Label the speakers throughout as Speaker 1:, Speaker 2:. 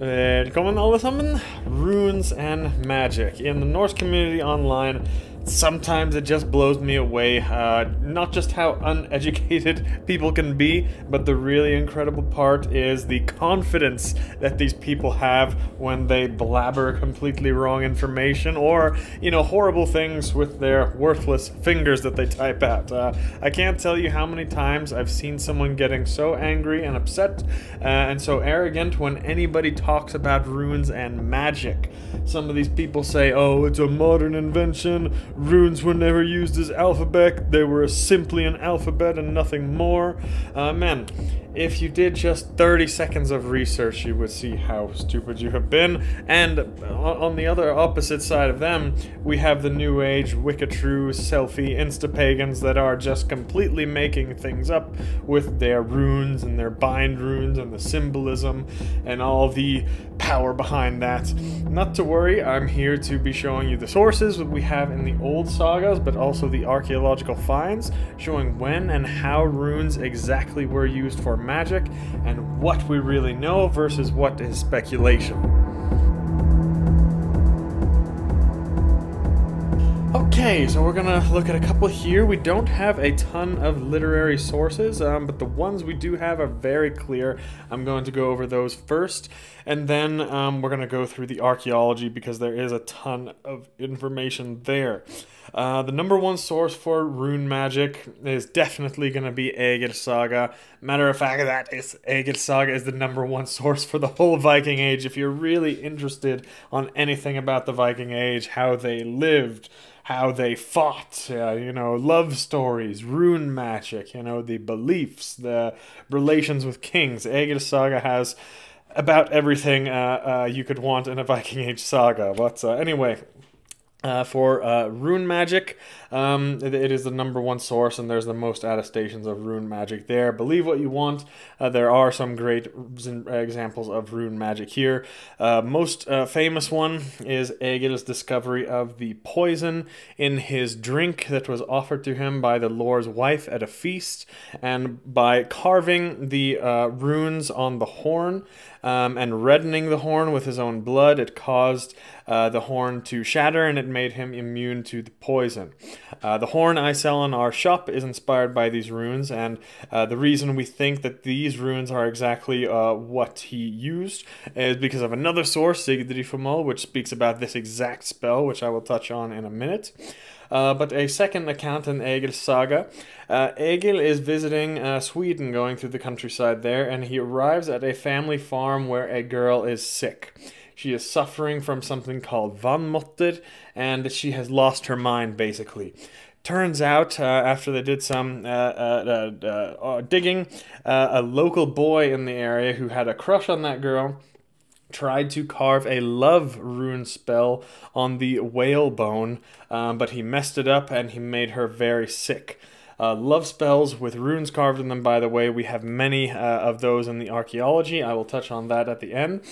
Speaker 1: Velkommen alle sammen. Runes and magic. In the Norse community online, sometimes it just blows me away, not just how uneducated people can be, but the really incredible part is the confidence that these people have when they blabber completely wrong information or, you know, horrible things with their worthless fingers that they type out. I can't tell you how many times I've seen someone getting so angry and upset and so arrogant when anybody talks about runes and magic. Some of these people say, oh, it's a modern invention. Runes were never used as alphabet, they were simply an alphabet and nothing more. Man, if you did just 30 seconds of research, you would see how stupid you have been. And on the other opposite side of them, we have the New Age, Wicca-true, selfie, Insta-pagans that are just completely making things up with their runes and their bind runes and the symbolism and all the power behind that. Not to worry, I'm here to be showing you the sources that we have in the old sagas, but also the archaeological finds, showing when and how runes exactly were used for magic and what we really know versus what is speculation. Okay, so we're gonna look at a couple here. We don't have a ton of literary sources, but the ones we do have are very clear. I'm going to go over those first, and then we're gonna go through the archaeology because there is a ton of information there. The number one source for rune magic is definitely going to be Egils Saga. Matter of fact, Egils Saga is the number one source for the whole Viking Age. If you're really interested on anything about the Viking Age, how they lived, how they fought, you know, love stories, rune magic, you know, the beliefs, the relations with kings, Egils Saga has about everything you could want in a Viking Age saga. But anyway, for rune magic, it is the number one source, and there's the most attestations of rune magic there. Believe what you want. There are some great examples of rune magic here. Most famous one is Egil's discovery of the poison in his drink that was offered to him by the Lord's wife at a feast, and by carving the runes on the horn and reddening the horn with his own blood, it caused the horn to shatter, and it made him immune to the poison. The horn I sell in our shop is inspired by these runes, and the reason we think that these runes are exactly what he used is because of another source, Sigrdrifumal, which speaks about this exact spell, which I will touch on in a minute. But a second account in Egils Saga. Egil is visiting Sweden, going through the countryside there, and he arrives at a family farm where a girl is sick. She is suffering from something called vanmåtter, and she has lost her mind, basically. Turns out, after they did some digging, a local boy in the area who had a crush on that girl tried to carve a love rune spell on the whalebone, but he messed it up and he made her very sick. Love spells with runes carved in them, by the way, we have many of those in the archaeology. I will touch on that at the end.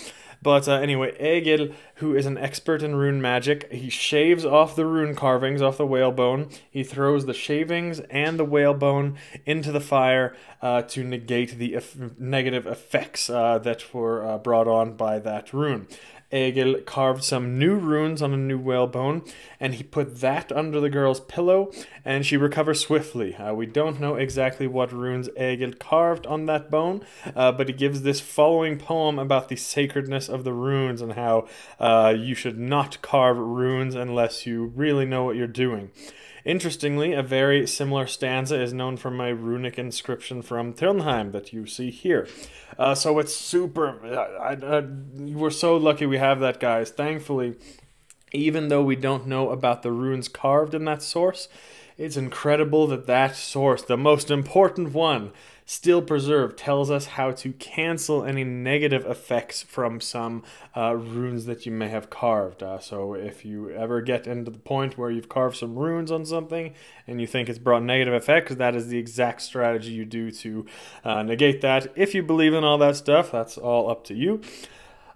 Speaker 1: But anyway, Egil, who is an expert in rune magic, he shaves off the rune carvings off the whalebone. He throws the shavings and the whalebone into the fire to negate the negative effects that were brought on by that rune. Egil carved some new runes on a new whalebone, and he put that under the girl's pillow, and she recovers swiftly. We don't know exactly what runes Egil carved on that bone, but he gives this following poem about the sacredness of the runes and how you should not carve runes unless you really know what you're doing. Interestingly, a very similar stanza is known from a runic inscription from Trondheim that you see here. So it's super... we're so lucky we have that, guys. Thankfully, even though we don't know about the runes carved in that source, it's incredible that that source, the most important one, still preserved, tells us how to cancel any negative effects from some runes that you may have carved. So if you ever get into the point where you've carved some runes on something and you think it's brought negative effects, that is the exact strategy you do to negate that. If you believe in all that stuff, that's all up to you.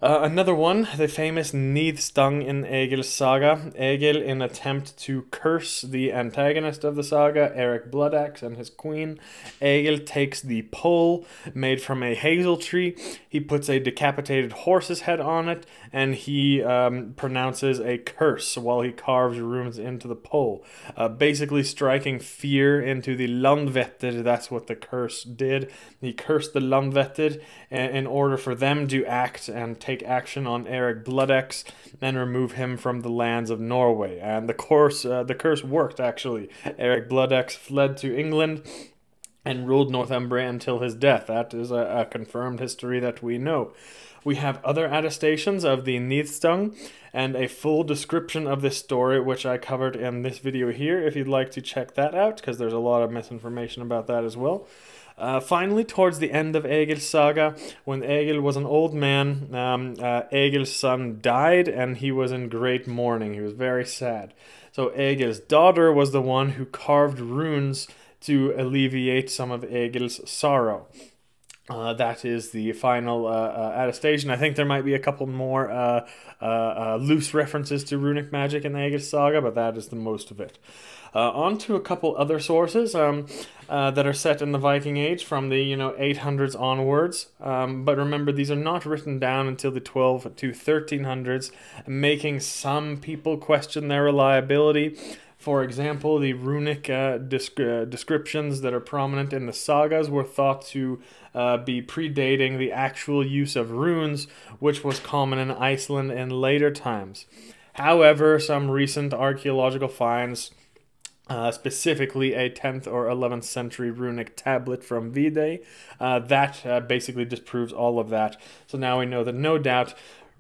Speaker 1: Another one, the famous Nidstang in Egils Saga. Egil, in attempt to curse the antagonist of the saga, Eric Bloodaxe, and his queen, Egil takes the pole made from a hazel tree. He puts a decapitated horse's head on it, and he pronounces a curse while he carves runes into the pole. Basically striking fear into the Landvetter. That's what the curse did. He cursed the Landvetter in order for them to act and take action on Eric Bloodaxe and remove him from the lands of Norway. And the curse worked, actually. Eric Bloodaxe fled to England and ruled Northumbria until his death. That is a confirmed history that we know. We have other attestations of the Nidstang and a full description of this story, which I covered in this video here, if you'd like to check that out, because there's a lot of misinformation about that as well. Finally, towards the end of Egils Saga, when Egil was an old man, Egil's son died, and he was in great mourning. He was very sad. So Egil's daughter was the one who carved runes to alleviate some of Egil's sorrow. That is the final attestation. I think there might be a couple more loose references to Runic Magic in the Egils Saga, but that is the most of it. On to a couple other sources that are set in the Viking Age from the 800s onwards. But remember, these are not written down until the 12 to 1300s, making some people question their reliability. For example, the runic descriptions that are prominent in the sagas were thought to be predating the actual use of runes, which was common in Iceland in later times. However, some recent archaeological finds, specifically a 10th or 11th century runic tablet from Vide, that basically disproves all of that. So now we know that no doubt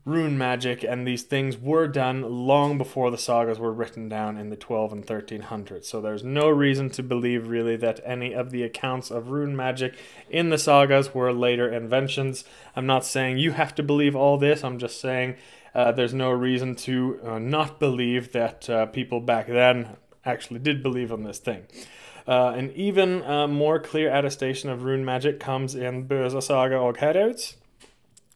Speaker 1: rune magic and these things were done long before the sagas were written down in the 12 and 1300s. So there's no reason to believe really that any of the accounts of rune magic in the sagas were later inventions. I'm not saying you have to believe all this. I'm just saying there's no reason to not believe that people back then actually did believe on this thing. An even more clear attestation of rune magic comes in Bosa Saga og Herauds.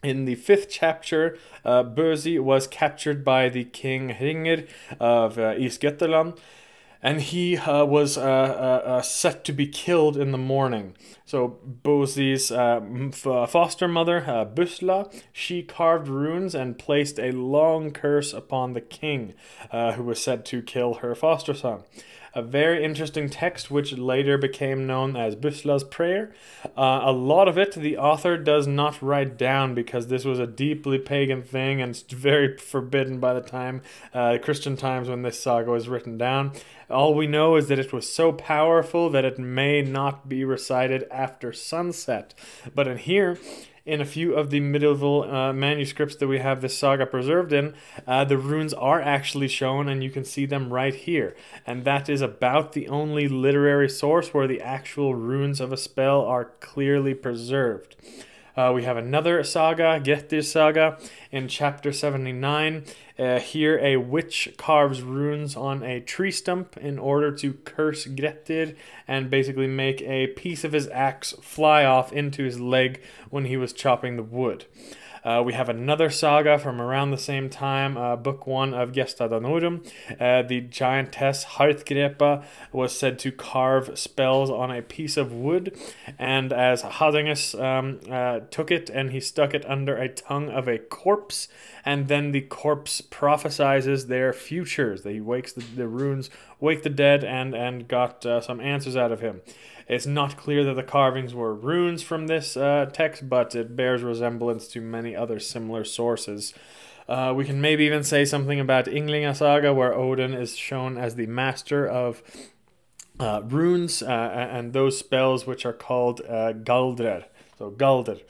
Speaker 1: In the 5th chapter, Börzi was captured by the king Hringr of Isgetterland, and he was set to be killed in the morning. So Börzi's foster mother, Busla, she carved runes and placed a long curse upon the king, who was said to kill her foster son. A very interesting text which later became known as Busla's Prayer. A lot of it the author does not write down because this was a deeply pagan thing and very forbidden by the time Christian times when this saga was written down. All we know is that it was so powerful that it may not be recited after sunset. But in here, in a few of the medieval manuscripts that we have this saga preserved in, the runes are actually shown, and you can see them right here. And that is about the only literary source where the actual runes of a spell are clearly preserved. We have another saga, Grettirs Saga, in chapter 79. Here a witch carves runes on a tree stump in order to curse Grettir and basically make a piece of his axe fly off into his leg when he was chopping the wood. We have another saga from around the same time, book 1 of Gesta danorum. The giantess Hartgrepa was said to carve spells on a piece of wood, and as Hadingus took it and he stuck it under a tongue of a corpse, and then the corpse prophesizes their futures. He wakes the runes, wake the dead, and got some answers out of him. It's not clear that the carvings were runes from this text, but it bears resemblance to many other similar sources. We can maybe even say something about Ynglinga Saga, where Odin is shown as the master of runes and those spells which are called Galdrer. So Galdr.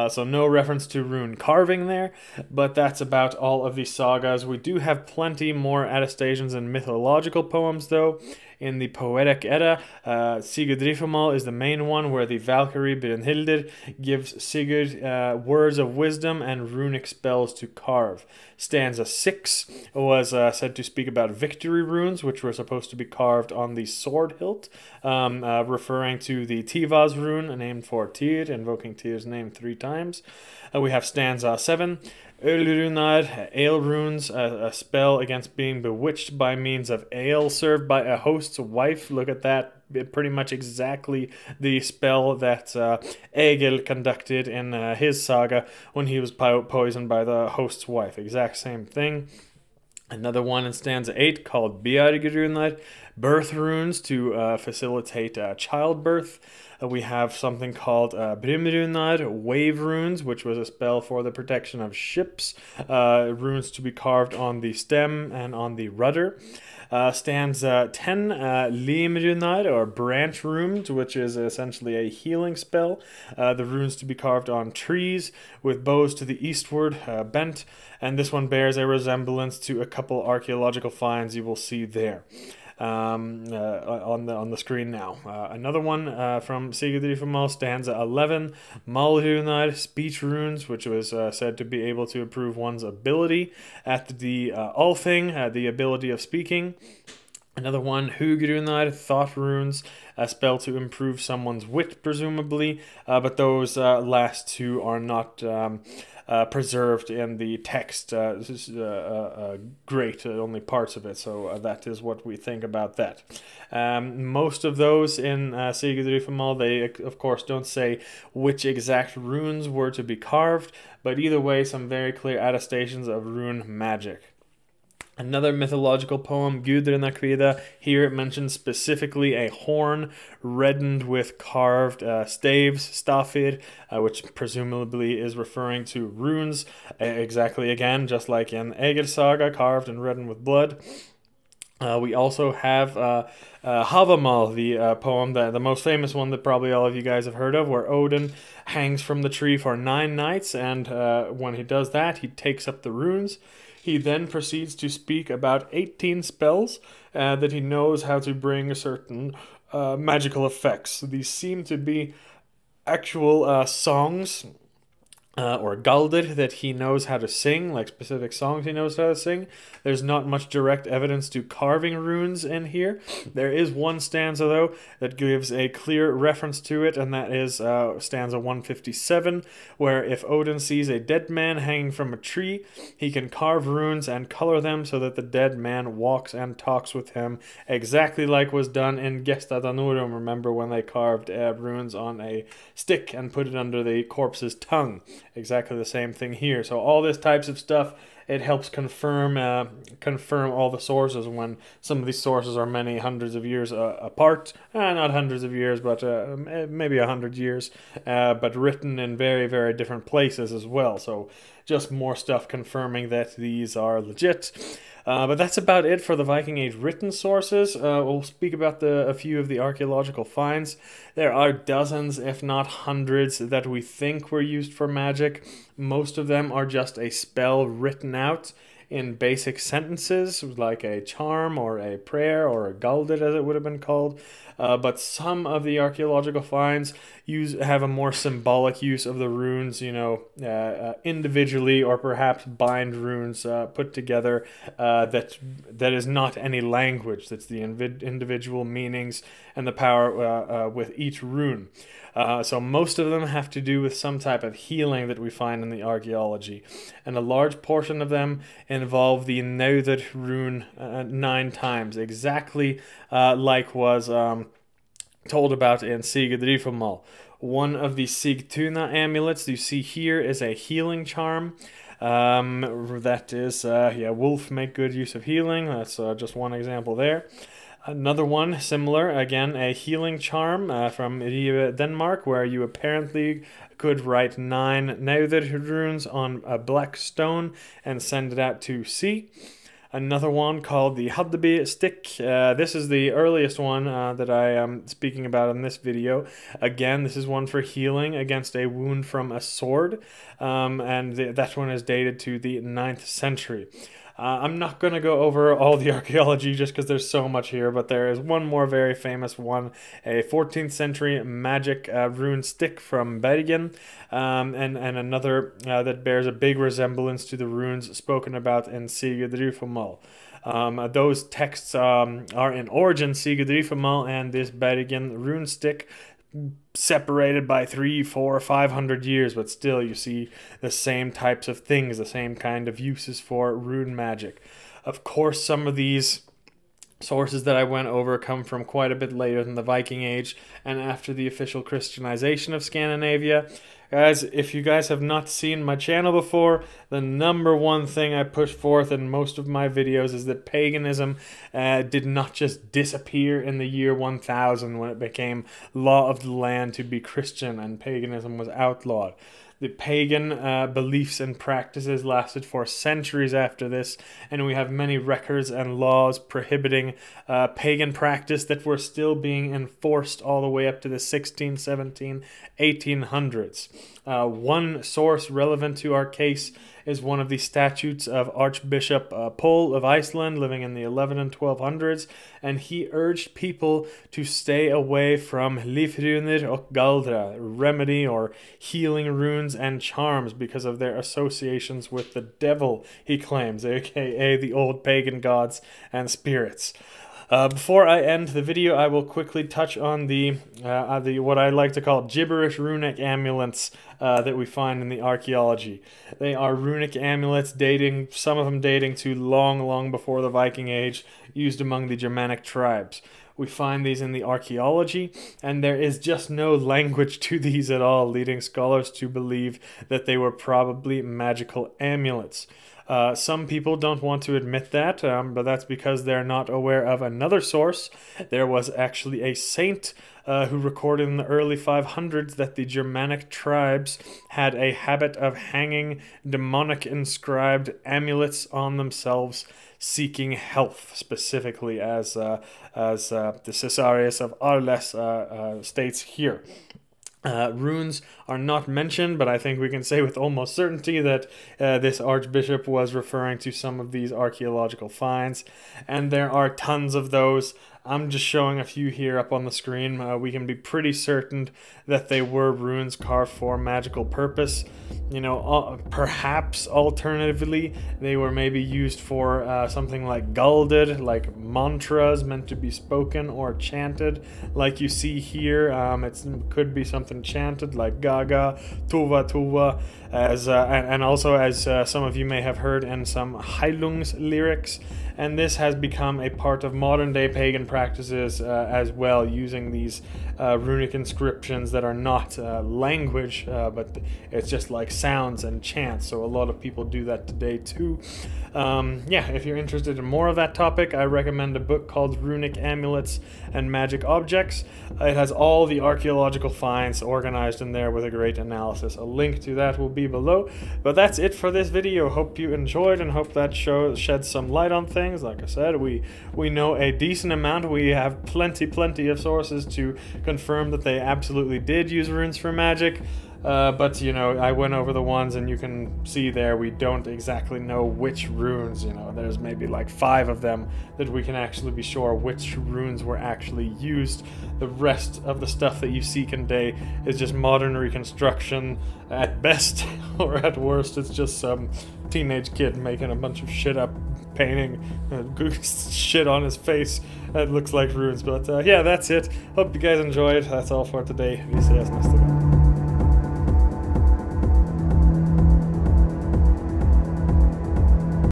Speaker 1: So no reference to rune carving there, but that's about all of these sagas. We do have plenty more attestations and mythological poems, though. In the Poetic Edda, Sigrdrifumal is the main one, where the Valkyrie Brynhildr gives Sigurd words of wisdom and runic spells to carve. Stanza 6 was said to speak about victory runes, which were supposed to be carved on the sword hilt, referring to the Tivaz rune, named for Tyr, invoking Tyr's name 3 times. We have stanza 7. Ölrunar, ale runes, a spell against being bewitched by means of ale served by a host's wife. Look at that. Pretty much exactly the spell that Egil conducted in his saga when he was poisoned by the host's wife. Exact same thing. Another one in stanza 8 called Bjargrunar, birth runes to facilitate childbirth. We have something called Brimrunar, wave runes, which was a spell for the protection of ships. Runes to be carved on the stem and on the rudder. Stanza 10, Limrunar, or branch runes, which is essentially a healing spell. The runes to be carved on trees with bows to the eastward bent, and this one bears a resemblance to a couple archaeological finds you will see there. On the screen now. Another one from Sigrdrifumal, stanza 11, Malrunar, speech runes, which was said to be able to improve one's ability at the Althing, the ability of speaking. Another one, Hugrunar, thought runes, a spell to improve someone's wit, presumably, but those last two are not preserved in the text. This is great, only parts of it, so that is what we think about that. Most of those in Sigrdrifumal, they of course don't say which exact runes were to be carved, but either way, some very clear attestations of rune magic. Another mythological poem, Gudrunarkvida. Here it mentions specifically a horn reddened with carved staves, stafir, which presumably is referring to runes. Exactly again, just like in Egils Saga, carved and reddened with blood. We also have Havamal, the poem, the most famous one that probably all of you guys have heard of, where Odin hangs from the tree for 9 nights, and when he does that, he takes up the runes. He then proceeds to speak about 18 spells that he knows how to bring certain magical effects. These seem to be actual songs or galdir that he knows how to sing, like specific songs he knows how to sing. There's not much direct evidence to carving runes in here. There is one stanza, though, that gives a clear reference to it, and that is stanza 157, where if Odin sees a dead man hanging from a tree, he can carve runes and color them so that the dead man walks and talks with him, exactly like was done in Gesta danorum. Remember when they carved runes on a stick and put it under the corpse's tongue? Exactly the same thing here. So all this types of stuff, it helps confirm all the sources when some of these sources are many hundreds of years apart. Not hundreds of years, but maybe 100 years, but written in very, very different places as well. So just more stuff confirming that these are legit. But that's about it for the Viking Age written sources. We'll speak about a few of the archaeological finds. There are dozens, if not hundreds, that we think were used for magic. Most of them are just a spell written out in basic sentences, like a charm or a prayer or a galdir, as it would have been called. But some of the archaeological finds have a more symbolic use of the runes, individually, or perhaps bind runes put together that is not any language. That's the individual meanings and the power with each rune. So most of them have to do with some type of healing that we find in the archaeology, and a large portion of them involve the Nauðr rune 9 times, exactly like was told about in Sigrdrifumal. One of the Sigtuna amulets you see here is a healing charm. That is, wolf make good use of healing. That's just one example there. Another one, similar, again, a healing charm from Ribe, Denmark, where you apparently could write 9 Nauðr runes on a black stone and send it out to sea. Another one called the Haddaby stick. This is the earliest one that I am speaking about in this video. Again, this is one for healing against a wound from a sword, and that one is dated to the 9th century. I'm not going to go over all the archaeology just because there's so much here, but there is one more very famous one, a 14th century magic rune stick from Bergen, and another that bears a big resemblance to the runes spoken about in Sigrdrifumal. Those texts are in origin Sigrdrifumal, and this Bergen rune stick separated by 300, 400, 500 years, but still you see the same types of things, the same kind of uses for rune magic. Of course, some of these sources that I went over come from quite a bit later than the Viking Age and after the official Christianization of Scandinavia. Guys, if you guys have not seen my channel before, the number one thing I push forth in most of my videos is that paganism did not just disappear in the year 1000 when it became law of the land to be Christian and paganism was outlawed. The pagan beliefs and practices lasted for centuries after this, and we have many records and laws prohibiting pagan practice that were still being enforced all the way up to the 16, 17, 1800s. One source relevant to our case is one of the statutes of Archbishop Pól of Iceland, living in the 11 and 1200s, and he urged people to stay away from lífrunir og galdra, remedy or healing runes and charms, because of their associations with the devil, he claims, aka the old pagan gods and spirits. Before I end the video, I will quickly touch on the what I like to call gibberish runic amulets that we find in the archaeology. They are runic amulets dating, some of them dating to long, long before the Viking Age, used among the Germanic tribes. We find these in the archaeology, and there is just no language to these at all, leading scholars to believe that they were probably magical amulets. Some people don't want to admit that, but that's because they're not aware of another source. There was actually a saint who recorded in the early 500s that the Germanic tribes had a habit of hanging demonic inscribed amulets on themselves, seeking health, specifically as the Caesarius of Arles states here. Runes are not mentioned, but I think we can say with almost certainty that this archbishop was referring to some of these archaeological finds, and there are tons of those. I'm just showing a few here up on the screen. We can be pretty certain that they were runes carved for magical purpose. You know, perhaps alternatively, they were maybe used for something like galded, like mantras meant to be spoken or chanted, like you see here. It could be something chanted like Gaga, Tuva Tuva, and also as some of you may have heard in some Heilungs lyrics. And this has become a part of modern day pagan practices as well, using these runic inscriptions that are not language, but it's just like sounds and chants. So a lot of people do that today too. Yeah, if you're interested in more of that topic, I recommend a book called Runic Amulets and Magic Objects. It has all the archaeological finds organized in there with a great analysis. A link to that will be below. But that's it for this video. Hope you enjoyed and hope that sheds some light on things. Like I said, we know a decent amount. We have plenty of sources to confirm that they absolutely did use runes for magic. But, you know, I went over the ones and you can see there we don't exactly know which runes, you know, there's maybe like 5 of them that we can actually be sure which runes were actually used. The rest of the stuff that you see today is just modern reconstruction at best, or at worst it's just some teenage kid making a bunch of shit up, painting shit on his face that looks like runes. But yeah, that's it. Hope you guys enjoyed. That's all for today. Vi ses nästa gång.